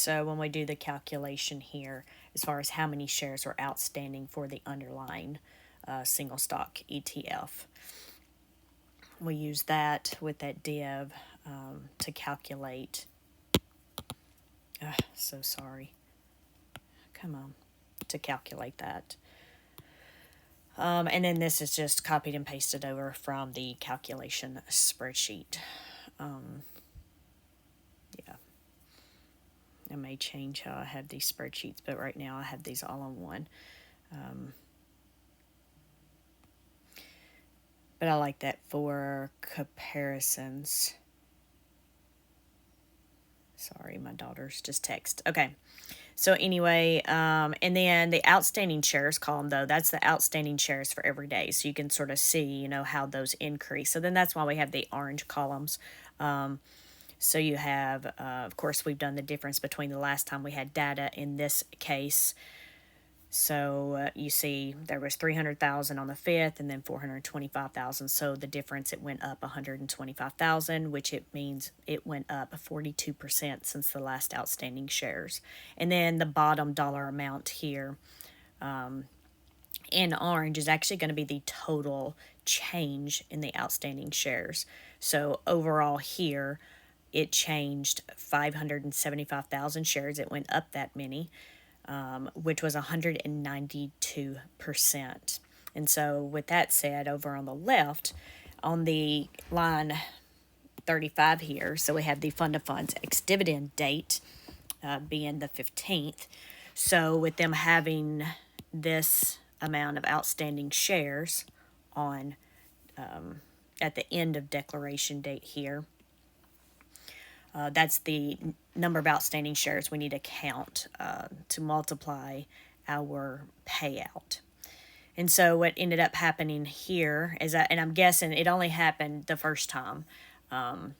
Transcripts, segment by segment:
So when we do the calculation here, as far as how many shares are outstanding for the underlying single stock ETF, we use that with that div to calculate. So sorry. Come on. To calculate that. And then this is just copied and pasted over from the calculation spreadsheet. Yeah. I may change how I have these spreadsheets, but right now I have these all on one. But I like that for comparisons. Sorry, my daughter's just text. Okay. So anyway, and then the outstanding shares column, though, that's the outstanding shares for every day. So you can sort of see, how those increase. So then that's why we have the orange columns. So you have, of course, we've done the difference between the last time we had data in this case. So you see there was 300,000 on the 5th and then 425,000. So the difference, it went up 125,000, which it means it went up 42% since the last outstanding shares. And then the bottom dollar amount here in orange is actually going to be the total change in the outstanding shares. So overall here, it changed 575,000 shares. It went up that many. Which was 192%. And so with that said, over on the left, on the line 35 here, so we have the fund of funds ex-dividend date being the 15th. So with them having this amount of outstanding shares on at the end of declaration date here, that's the number of outstanding shares we need to count to multiply our payout. And so what ended up happening here is that, and I'm guessing it only happened the first time. Of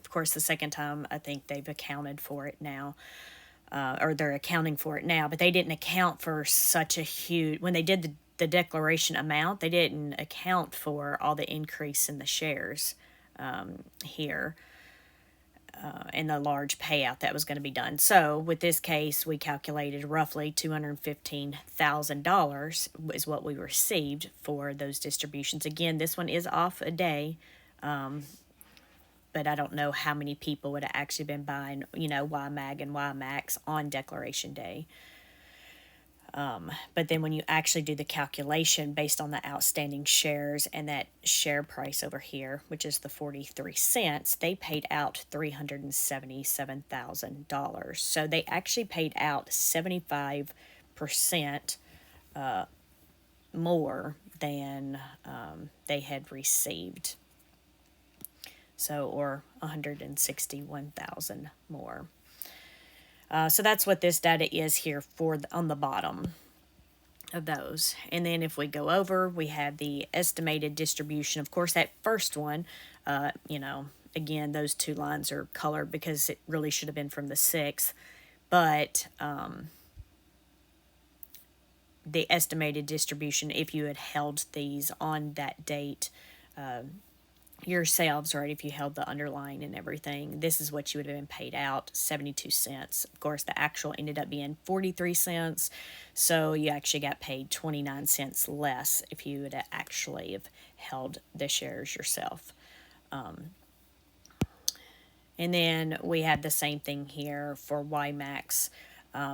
course, the second time, I think they've accounted for it now, or they're accounting for it now, but they didn't account for such a huge, when they did the declaration amount, they didn't account for all the increase in the shares here. And the large payout that was going to be done. So with this case, we calculated roughly $215,000 is what we received for those distributions. Again, this one is off a day, but I don't know how many people would have actually been buying, YMAG and YMAX on declaration day. But then when you actually do the calculation based on the outstanding shares and that share price over here, which is the 43 cents, they paid out $377,000. So they actually paid out 75% more than they had received. So, or 161,000 more. So that's what this data is here on the bottom of those. And then if we go over, we have the estimated distribution. Of course, that first one, again, those two lines are colored because it really should have been from the 6th. But the estimated distribution, if you had held these on that date, yourselves, right, if you held the underlying and everything, this is what you would have been paid out, 72 cents. Of course, the actual ended up being 43 cents, so you actually got paid 29 cents less if you would actually have held the shares yourself. And then we have the same thing here for YMAX.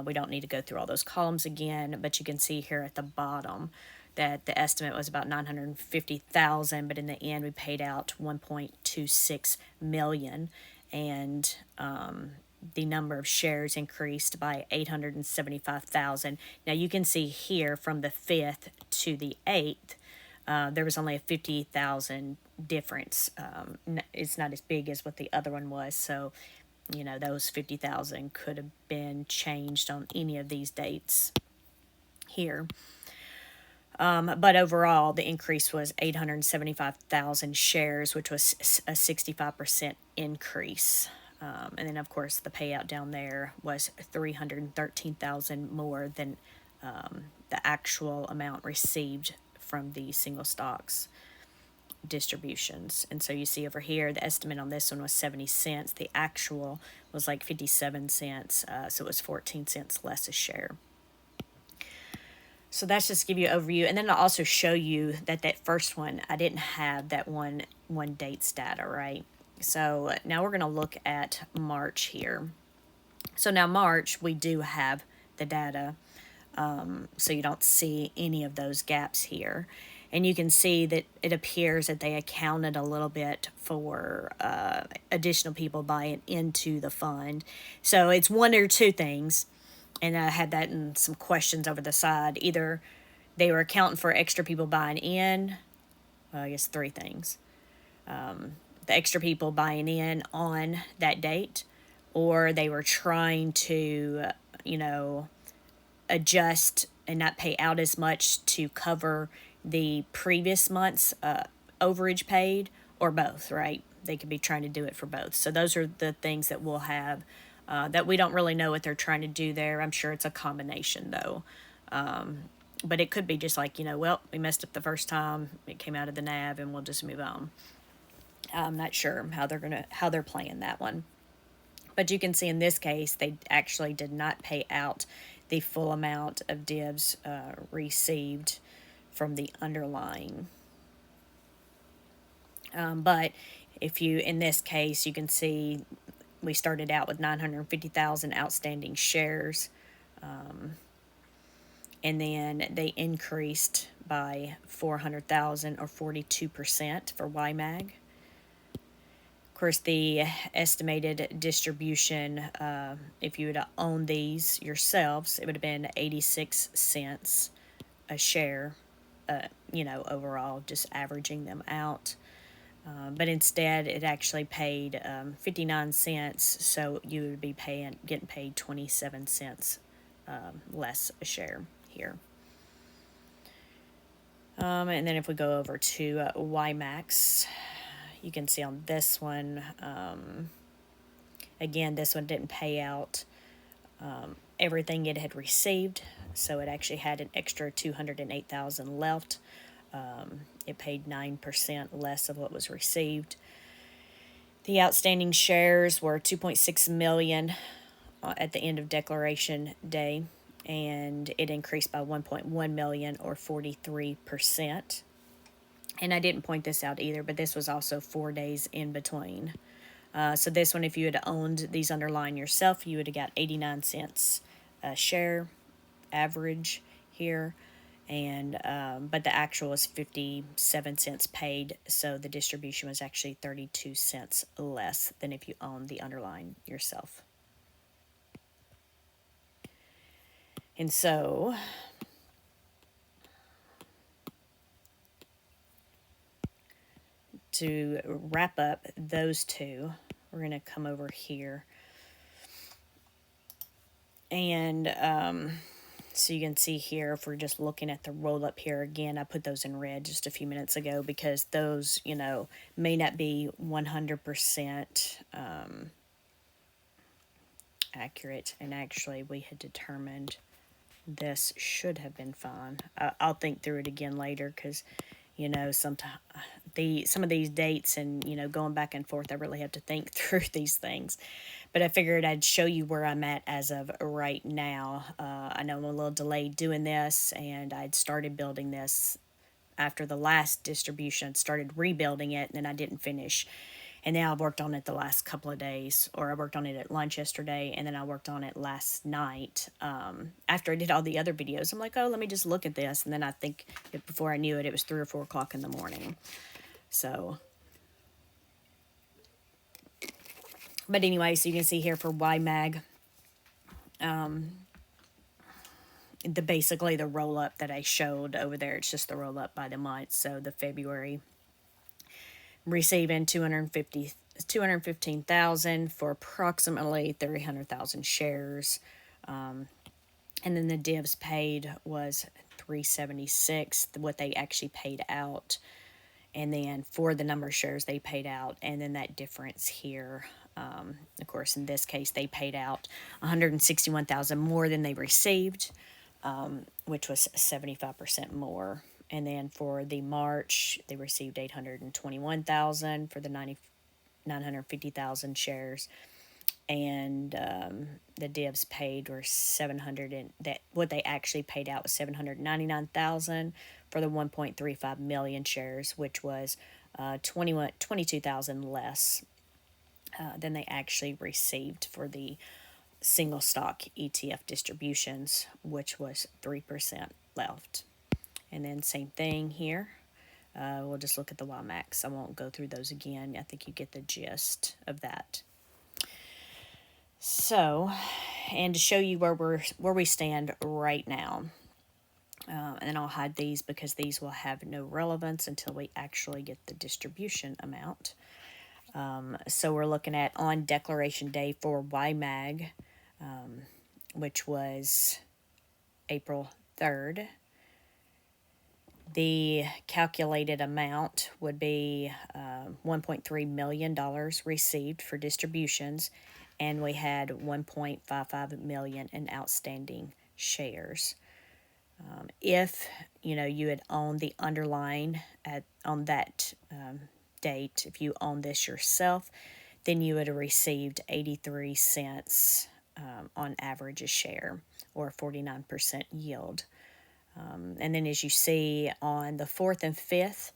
We don't need to go through all those columns again, but you can see here at the bottom that the estimate was about 950,000, but in the end we paid out 1.26 million, and the number of shares increased by 875,000. Now you can see here from the 5th to the 8th, there was only a 50,000 difference. It's not as big as what the other one was, so those 50,000 could have been changed on any of these dates here. But overall, the increase was 875,000 shares, which was a 65% increase. And then, of course, the payout down there was 313,000 more than the actual amount received from the single stocks distributions. And so you see over here, the estimate on this one was 70 cents. The actual was like 57 cents, so it was 14 cents less a share. So that's just to give you an overview. And then I'll also show you that that first one, I didn't have that one date's data, right? So now we're going to look at March here. So now March, we do have the data, so you don't see any of those gaps here. And you can see that it appears that they accounted a little bit for additional people buying into the fund. So it's one or two things. And I had that in some questions over the side. Either they were accounting for extra people buying in, well, I guess three things. The extra people buying in on that date, or they were trying to, adjust and not pay out as much to cover the previous month's overage paid, or both, right? They could be trying to do it for both. So those are the things that we'll have that we don't really know what they're trying to do there. I'm sure it's a combination, though. But it could be just like, well, we messed up the first time, it came out of the NAV, and we'll just move on. I'm not sure how they're playing that one. But you can see in this case, they actually did not pay out the full amount of divs received from the underlying. But if you, in this case, you can see we started out with 950,000 outstanding shares. And then they increased by 400,000 or 42% for YMAG. Of course, the estimated distribution, if you would have owned these yourselves, it would have been 86 cents a share, overall, just averaging them out. But instead, it actually paid 59 cents, so you would be getting paid 27 cents less a share here. And then if we go over to YMAX, you can see on this one, again, this one didn't pay out everything it had received, so it actually had an extra 208,000 left. It paid 9% less of what was received. The outstanding shares were 2.6 million at the end of declaration day, and it increased by 1.1 million or 43%. And I didn't point this out either, but this was also 4 days in between. So this one, if you had owned these underlying yourself, you would have got 89 cents a share average here. And but the actual was 57 cents paid, so the distribution was actually 32 cents less than if you owned the underlying yourself. And so to wrap up those two, we're going to come over here. And so you can see here, if we're just looking at the roll-up here, again, I put those in red just a few minutes ago because those, may not be 100% accurate. And actually, we had determined this should have been fine. I'll think through it again later because, some of these dates and, going back and forth, I really have to think through these things. But I figured I'd show you where I'm at as of right now. I know I'm a little delayed doing this, and I'd started building this after the last distribution, started rebuilding it, and then I didn't finish. And now I've worked on it the last couple of days, or I worked on it at lunch yesterday, and then I worked on it last night. After I did all the other videos, I'm like, oh, let me just look at this. And then I think before I knew it, it was 3 or 4 o'clock in the morning. So, but anyway, so you can see here for YMAG, basically the roll up that I showed over there. It's just the roll up by the month. So the February receiving 215,000 for approximately 300,000 shares, and then the divs paid was 376, what they actually paid out, and then for the number of shares they paid out, and then that difference here. Of course, in this case, they paid out 161,000 more than they received, which was 75% more And then for the March, they received 821,000 for the 950,000 shares, and the divs paid were 700, and that what they actually paid out was 799,000 for the 1.35 million shares, which was 22,000 less than they actually received for the single stock ETF distributions, which was 3% left. And then same thing here. We'll just look at the YMAX. I won't go through those again. I think you get the gist of that. So, and to show you where we stand right now, and I'll hide these because these will have no relevance until we actually get the distribution amount. So we're looking at on declaration day for YMAG, which was April 3rd. The calculated amount would be $1.3 million received for distributions, and we had 1.55 million in outstanding shares. If you had owned the underlying on that date, if you owned this yourself, then you would have received 83 cents on average a share, or 49% yield. And then as you see on the 4th and 5th,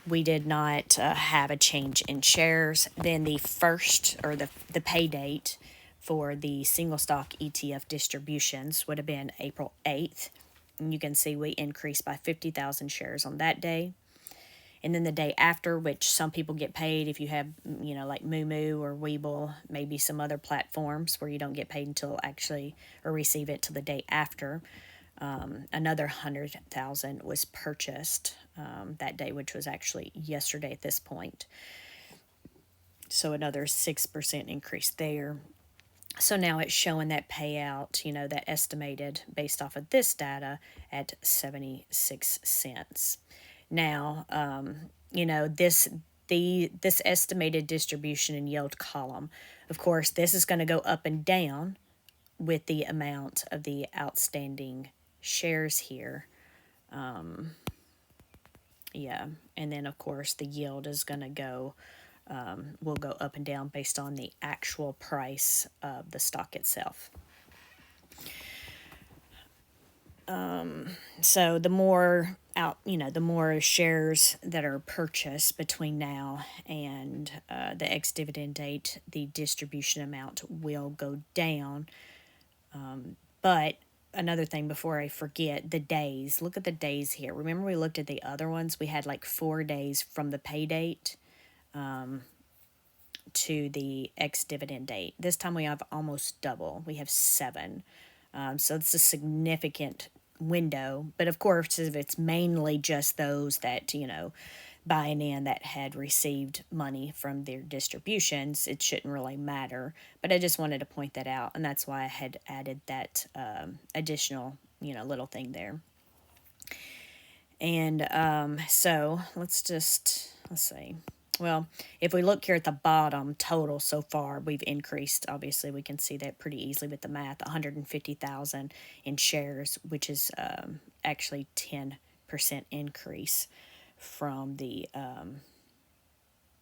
we did not have a change in shares. Then the first, or the pay date for the single stock ETF distributions would have been April 8th. And you can see we increased by 50,000 shares on that day. And then the day after, which some people get paid if you have, like Moo or Weeble, maybe some other platforms where you don't get paid until actually, or receive it till the day after. Another 100,000 was purchased that day, which was actually yesterday at this point. So another 6% increase there. So now it's showing that payout, that estimated based off of this data at 76 cents. Now, this estimated distribution and yield column, of course, this is going to go up and down with the amount of the outstanding shares here. And then of course the yield is going to go will go up and down based on the actual price of the stock itself. So the more shares that are purchased between now and the ex-dividend date, the distribution amount will go down. But another thing before I forget, the days. Look at the days here. Remember we looked at the other ones? We had like 4 days from the pay date to the ex-dividend date. This time we have almost double. We have 7. So it's a significant window. But of course, if it's mainly just those that, buying in that had received money from their distributions, it shouldn't really matter. But I just wanted to point that out, and that's why I had added that additional, little thing there. And so let's see. Well, if we look here at the bottom, total so far, we've increased. Obviously, we can see that pretty easily with the math, 150,000 in shares, which is actually 10% increase from the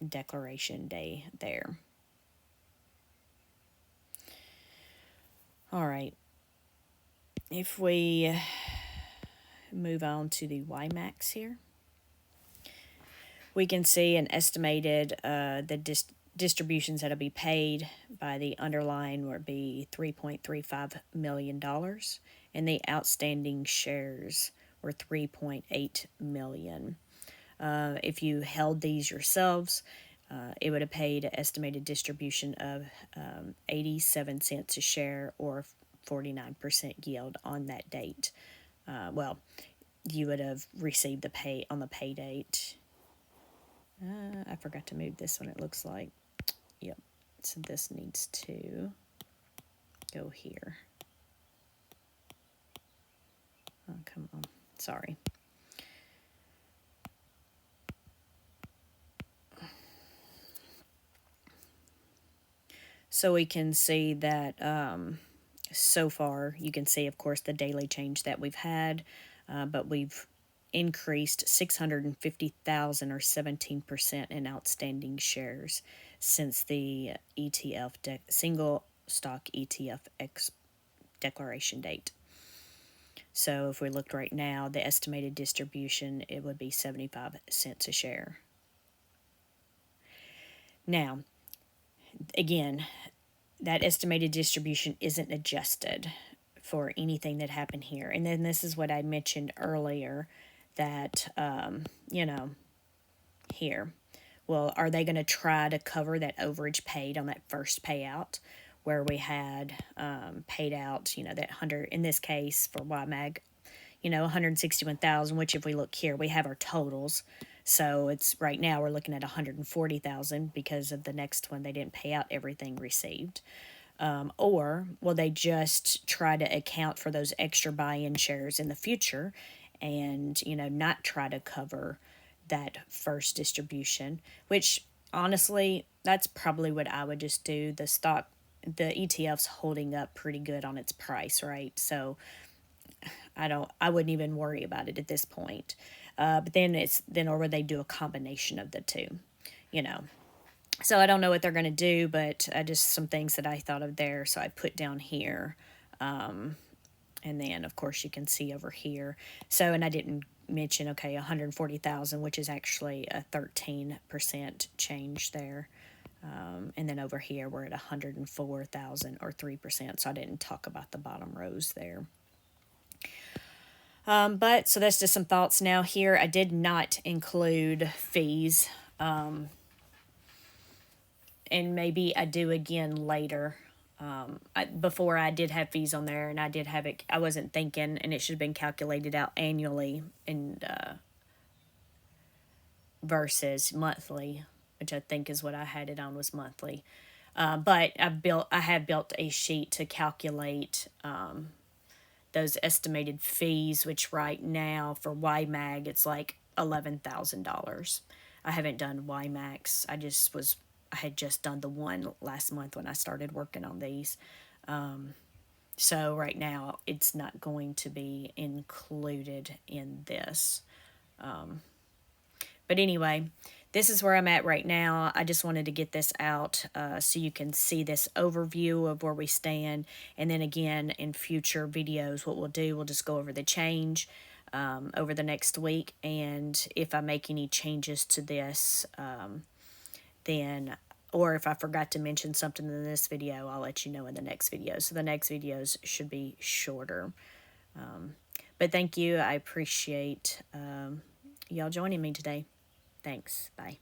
declaration day there. All right. If we move on to the YMAX here, we can see an estimated the distributions that'll be paid by the underlying would be $3.35 million, and the outstanding shares were 3.8 million. If you held these yourselves, it would have paid an estimated distribution of 87 cents a share, or 49% yield on that date. You would have received the pay on the pay date. I forgot to move this one, it looks like. Yep. So this needs to go here. Oh, come on. Sorry. So we can see that so far, you can see, of course, the daily change that we've had, but we've increased 650,000 or 17% in outstanding shares since the ETF single stock ETF declaration date. So if we looked right now, the estimated distribution, it would be 75 cents a share. Now, again, that estimated distribution isn't adjusted for anything that happened here. And then this is what I mentioned earlier, that, here. Well, are they going to try to cover that overage paid on that first payout where we had paid out, that 100, in this case for YMAG, 161,000, which if we look here, we have our totals. So it's right now we're looking at 140,000 because of the next one. They didn't pay out everything received. Or will they just try to account for those extra buy-in shares in the future and, not try to cover that first distribution, which honestly, that's probably what I would just do. The ETF's holding up pretty good on its price, right? So I wouldn't even worry about it at this point. But or would they do a combination of the two, you know? So I don't know what they're going to do, but just some things that I thought of there. So I put down here. And then, of course, you can see over here. So, and I didn't mention, okay, 140,000, which is actually a 13% change there. And then over here, we're at 104,000 or 3%. So I didn't talk about the bottom rows there. But so that's just some thoughts. Now here, I did not include fees. And maybe I do again later. Before I did have fees on there, and I did have it. I wasn't thinking, and it should have been calculated out annually and versus monthly, which I think is what I had it on was monthly. But I have built a sheet to calculate those estimated fees, which right now for YMAG it's like $11,000. I haven't done YMAX. I had just done the one last month when I started working on these. So right now it's not going to be included in this. But anyway, this is where I'm at right now. I just wanted to get this out so you can see this overview of where we stand. And then again, in future videos, what we'll do, we'll just go over the change over the next week. And if I make any changes to this, then, or if I forgot to mention something in this video, I'll let you know in the next video. So the next videos should be shorter. But thank you. I appreciate y'all joining me today. Thanks. Bye.